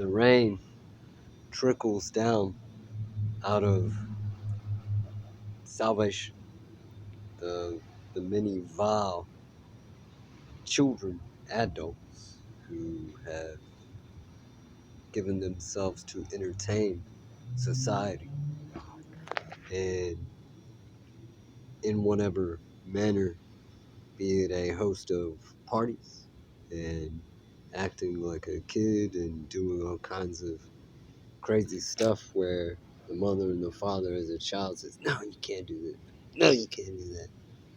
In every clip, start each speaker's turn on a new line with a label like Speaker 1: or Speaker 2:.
Speaker 1: The rain trickles down out of salvation. The, the many vile children, adults, who have given themselves to entertain society and in whatever manner, be it a host of parties and acting like a kid and doing all kinds of crazy stuff where the mother and the father as a child says, no, you can't do that. No, you can't do that.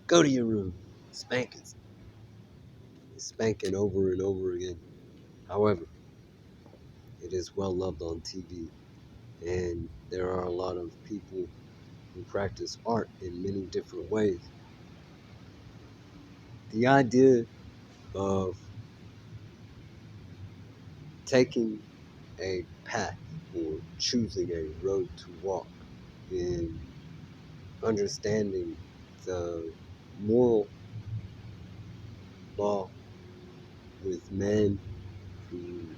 Speaker 1: Go to your room. Spanking. Spanking over and over again. However, it is well loved on TV, and there are a lot of people who practice art in many different ways. The idea of taking a path or choosing a road to walk in understanding the moral law with man who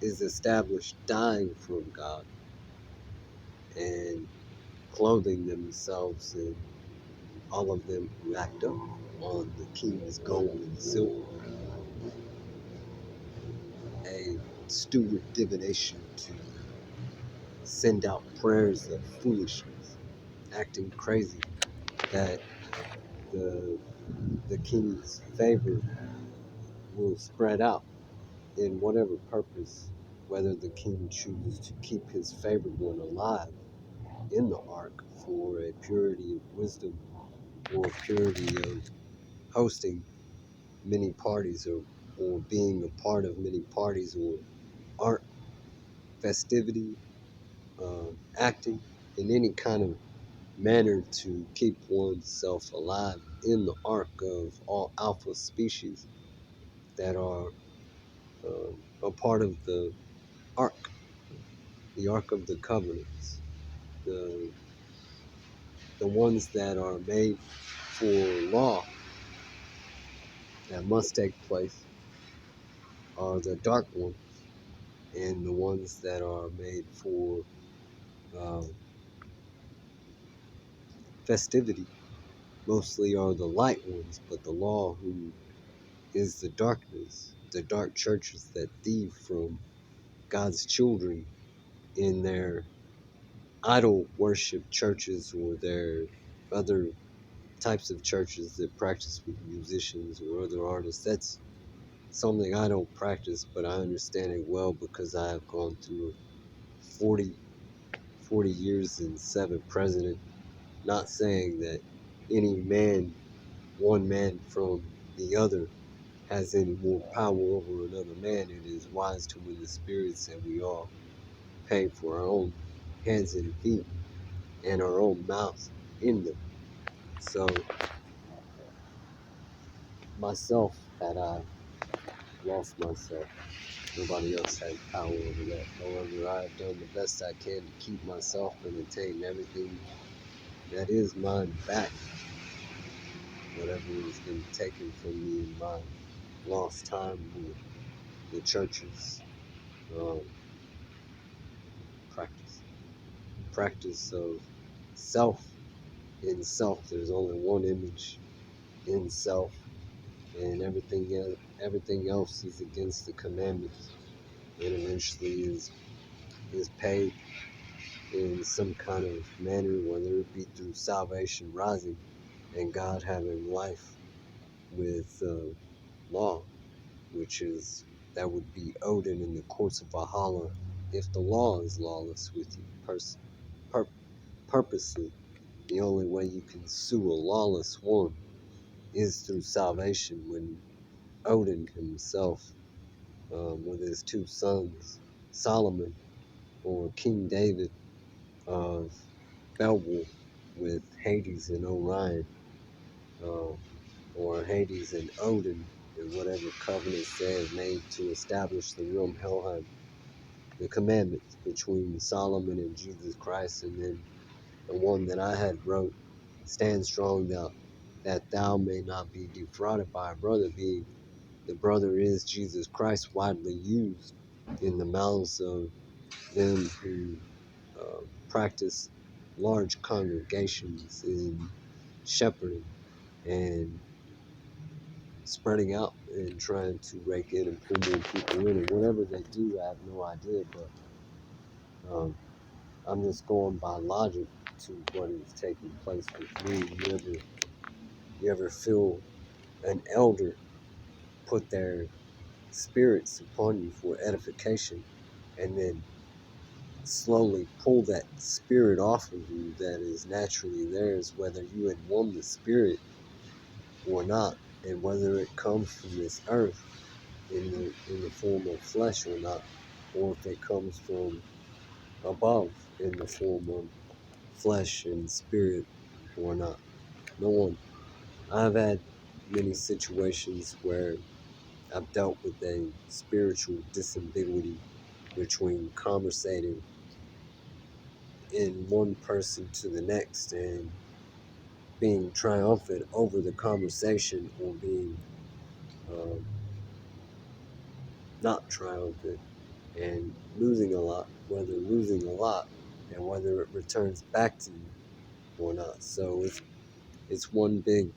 Speaker 1: is established dying from God and clothing themselves in all of them who act up on the king's gold and silver, a stupid divination to send out prayers of foolishness, acting crazy that the the king's favor will spread out in whatever purpose, whether the king chooses to keep his favored one alive in the ark for a purity of wisdom or purity of hosting many parties or being a part of many parties or art, festivity, acting in any kind of manner to keep oneself alive in the ark of all alpha species that are a part of ark, the ark of the covenants, the the ones that are made for law that must take place are the dark ones, and the ones that are made for uh, festivity mostly are the light ones, but the law who is the darkness, the dark churches that thieve from God's children in their idol worship churches or their other types of churches that practice with musicians or other artists. That's something I don't practice, but I understand it well because I have gone through 40, 40 years and 7 presidents. Not saying that any man, one man from the other, has any more power over another man. It is wise to win the spirits, and we all pay for our own hands and feet and our own mouths in them. So, myself, had I lost myself, nobody else had power over that. However, I have done the best I can to keep myself and attain everything that is mine back. Whatever has been taken from me in my lost time with the church's um, practice. Practice of self. In self, there's only one image in self, and everything else is against the commandments, and eventually is paid in some kind of manner, whether it be through salvation rising and God having life with law, which is that would be Odin in the courts of Valhalla if the law is lawless with you pur- purposely. The only way you can sue a lawless one is through salvation when Odin himself, with his 2 sons, Solomon or King David of Beowulf with Hades and Orion, uh, or Hades and Odin, and whatever covenants they have made to establish the realm Helheim, the commandments between Solomon and Jesus Christ, and then the one that I had wrote, stand strong that thou may not be defrauded by a brother, being the brother is Jesus Christ widely used in the mouths of them who practice large congregations in shepherding and spreading out and trying to rake in and pull more people in, and whatever they do, I have no idea, but I'm just going by logic to what is taking place with me. You ever feel an elder put their spirits upon you for edification and then slowly pull that spirit off of you that is naturally theirs, whether you had won the spirit or not, and whether it comes from this earth in the form of flesh or not, or if it comes from above in the form of flesh and spirit or not. No one. I've had many situations where I've dealt with a spiritual disambiguity between conversating in one person to the next and being triumphant over the conversation or being um, not triumphant and losing a lot, whether losing a lot and whether it returns back to you or not. So it's one big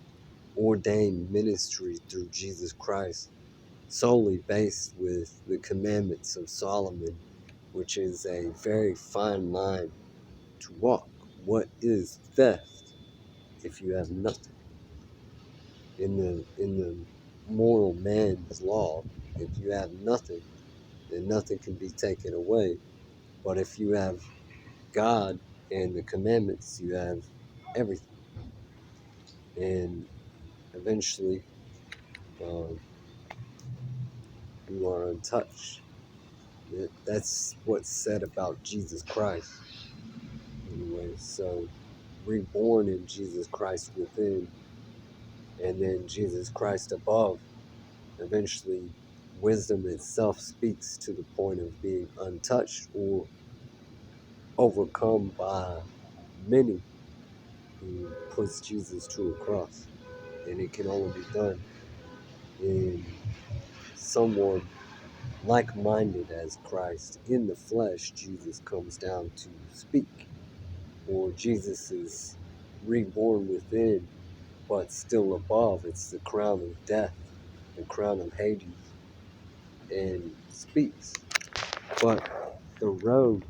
Speaker 1: ordained ministry through Jesus Christ, solely based with the commandments of Solomon, which is a very fine line to walk. What is theft if you have nothing? In the moral man's law, if you have nothing, then nothing can be taken away. But if you have God and the commandments, you have everything. And eventually, um, you are untouched. That's what's said about Jesus Christ. Anyway, so reborn in Jesus Christ within, and then Jesus Christ above. Eventually, wisdom itself speaks to the point of being untouched or overcome by many who puts Jesus to a cross. And it can only be done in someone like-minded as Christ. In the flesh, Jesus comes down to speak, or Jesus is reborn within, but still above. It's the crown of death, the crown of Hades, and speaks. But the road,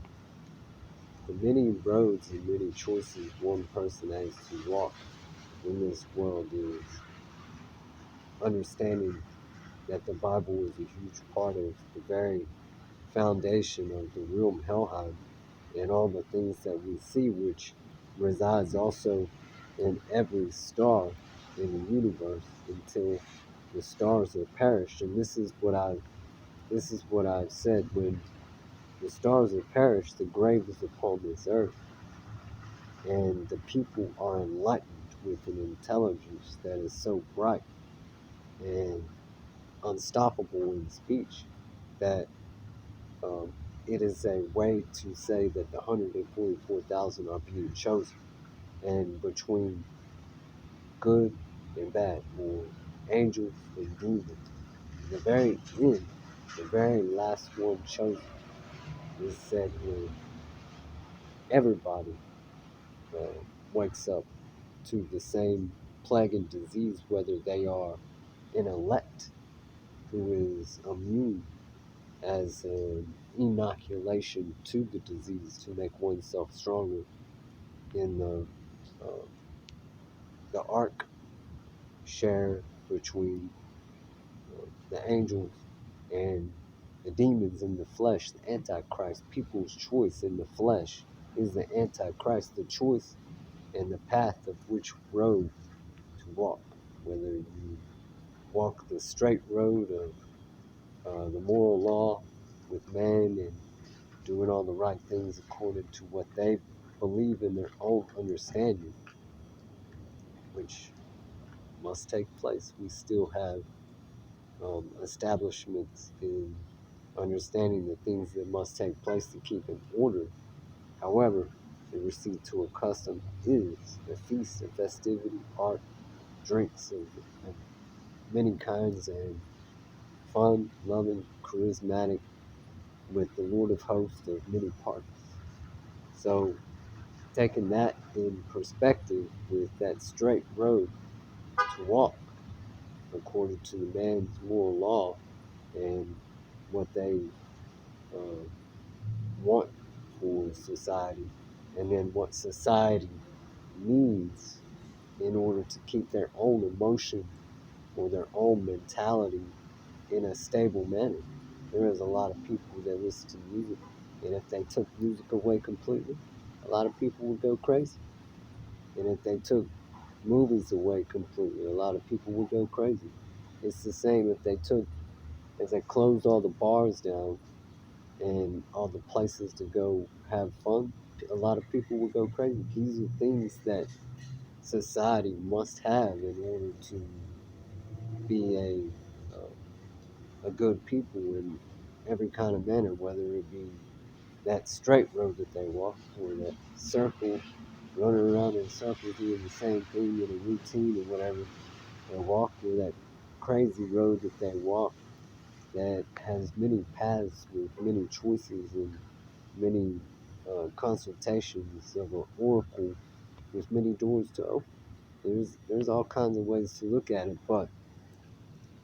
Speaker 1: the many roads and many choices one person has to walk in this world is understanding that the Bible is a huge part of the very foundation of the realm Helheim and all the things that we see, which resides also in every star in the universe until the stars are perished. And this is what I've said: when the stars are perished, the grave is upon this earth, and the people are enlightened with an intelligence that is so bright and unstoppable in speech that it is a way to say that the 144,000 are being chosen, and between good and bad, or angels and demons, the very end, the very last one chosen, is said when everybody uh, wakes up to the same plague and disease, whether they are an elect who is immune as an inoculation to the disease to make oneself stronger in uh, the arc share between the angels and the demons in the flesh, the Antichrist. People's choice in the flesh is the Antichrist, the choice and the path of which road to walk. Whether you walk the straight road of the moral law with man and doing all the right things according to what they believe in their own understanding, which must take place. We still have establishments in understanding the things that must take place to keep in order. However, the receipt to a custom is a feast, a festivity, art, drinks of many kinds, and fun, loving, charismatic, with the Lord of hosts of many parts. So, taking that in perspective with that straight road to walk according to the man's moral law and what they uh, want for society, and then what society needs in order to keep their own emotion or their own mentality in a stable manner. There is a lot of people that listen to music, and if they took music away completely, a lot of people would go crazy. And if they took movies away completely, a lot of people would go crazy. It's the same if they closed all the bars down and all the places to go have fun, a lot of people would go crazy. These are things that society must have in order to be a good people in every kind of manner, whether it be that straight road that they walk or that circle, running around in circles doing the same thing in a routine or whatever they walk, or that crazy road that they walk that has many paths with many choices and many consultations of an oracle with many doors to open. There's all kinds of ways to look at it, but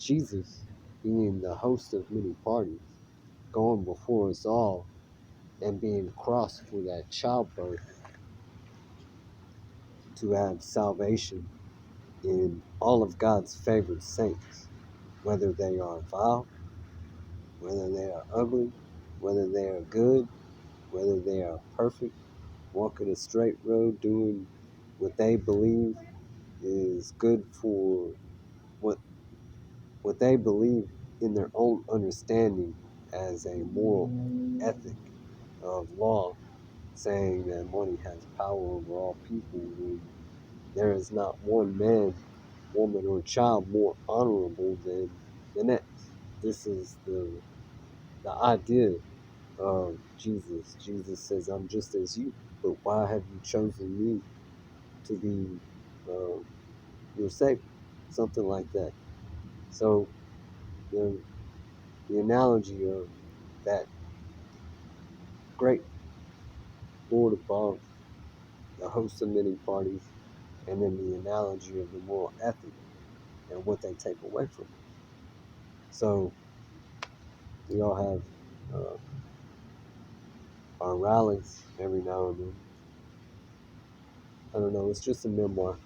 Speaker 1: Jesus, being the host of many parties, going before us all and being crossed for that childbirth to have salvation in all of God's favored saints, whether they are vile, whether they are ugly, whether they are good, whether they are perfect, walking a straight road, doing what they believe is good for what what they believe in their own understanding as a moral ethic of law, saying that money has power over all people when there is not one man, woman, or child more honorable than the next. This is the idea of Jesus. Jesus says, I'm just as you, but why have you chosen me to be uh, your Savior? Something like that. So the, the analogy of that great Lord above, the host of many parties, and then the analogy of the moral ethic and what they take away from it. So we all have our rallies every now and then. I don't know, it's just a memoir.